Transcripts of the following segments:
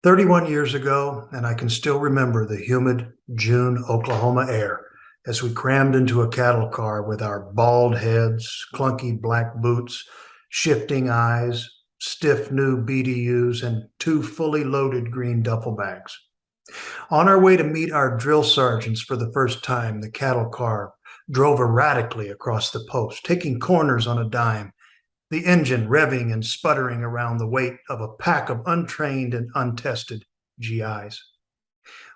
31 years ago, and I can still remember the humid June Oklahoma air as we crammed into a cattle car with our bald heads, clunky black boots, shifting eyes, stiff new BDUs, and two fully loaded green duffel bags. On our way to meet our drill sergeants for the first time, the cattle car drove erratically across the post, taking corners on a dime, the engine revving and sputtering around the weight of a pack of untrained and untested GIs.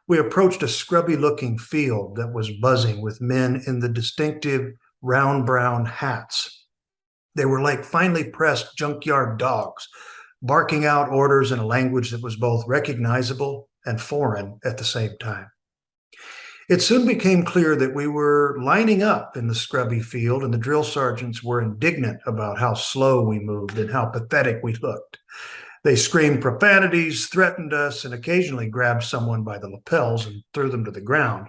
We approached a scrubby-looking field that was buzzing with men in the distinctive round brown hats. They were like finely pressed junkyard dogs, barking out orders in a language that was both recognizable and foreign at the same time. It soon became clear that we were lining up in the scrubby field, and the drill sergeants were indignant about how slow we moved and how pathetic we looked. They screamed profanities, threatened us, and occasionally grabbed someone by the lapels and threw them to the ground.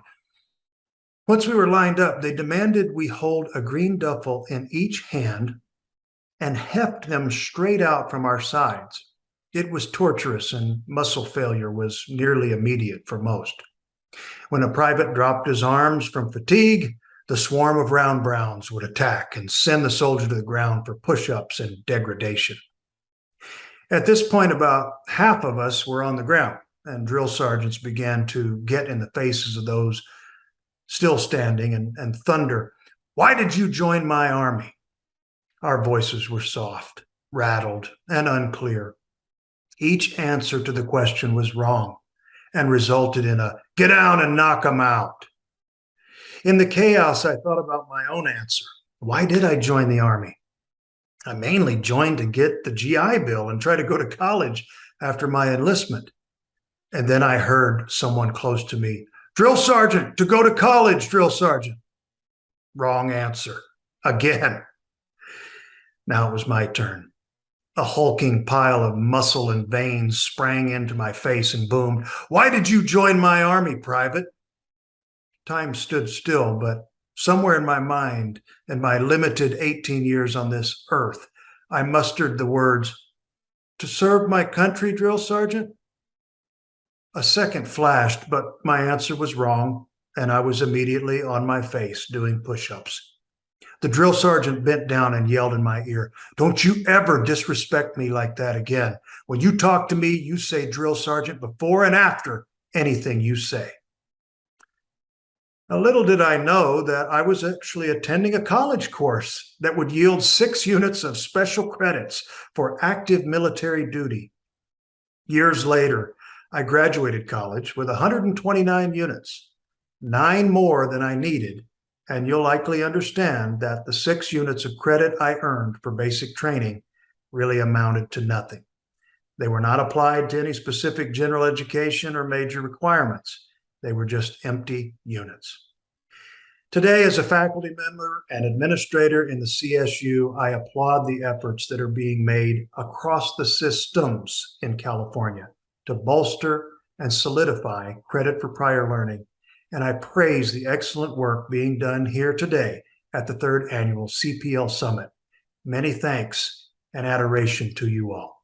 Once we were lined up, they demanded we hold a green duffel in each hand and heft them straight out from our sides. It was torturous, and muscle failure was nearly immediate for most. When a private dropped his arms from fatigue, the swarm of round browns would attack and send the soldier to the ground for push-ups and degradation. At this point, about half of us were on the ground, and drill sergeants began to get in the faces of those still standing and thunder, "Why did you join my army?" Our voices were soft, rattled, and unclear. Each answer to the question was wrong and resulted in a "get down and knock 'em out." In the chaos, I thought about my own answer. Why did I join the Army? I mainly joined to get the GI Bill and try to go to college after my enlistment. And then I heard someone close to me, "Drill sergeant, to go to college, drill sergeant." Wrong answer. Again. Now it was my turn. A hulking pile of muscle and veins sprang into my face and boomed, "Why did you join my army, Private?" Time stood still, but somewhere in my mind and my limited 18 years on this earth, I mustered the words, "To serve my country, drill sergeant?" A second flashed, but my answer was wrong, and I was immediately on my face doing push-ups. The drill sergeant bent down and yelled in my ear, "Don't you ever disrespect me like that again. When you talk to me, you say drill sergeant before and after anything you say." Now, little did I know that I was actually attending a college course that would yield 6 units of special credits for active military duty. Years later, I graduated college with 129 units, 9 more than I needed, and you'll likely understand that the 6 units of credit I earned for basic training really amounted to nothing. They were not applied to any specific general education or major requirements. They were just empty units. Today, as a faculty member and administrator in the CSU, I applaud the efforts that are being made across the systems in California to bolster and solidify credit for prior learning. And I praise the excellent work being done here today at the 3rd Annual CPL Summit. Many thanks and adoration to you all.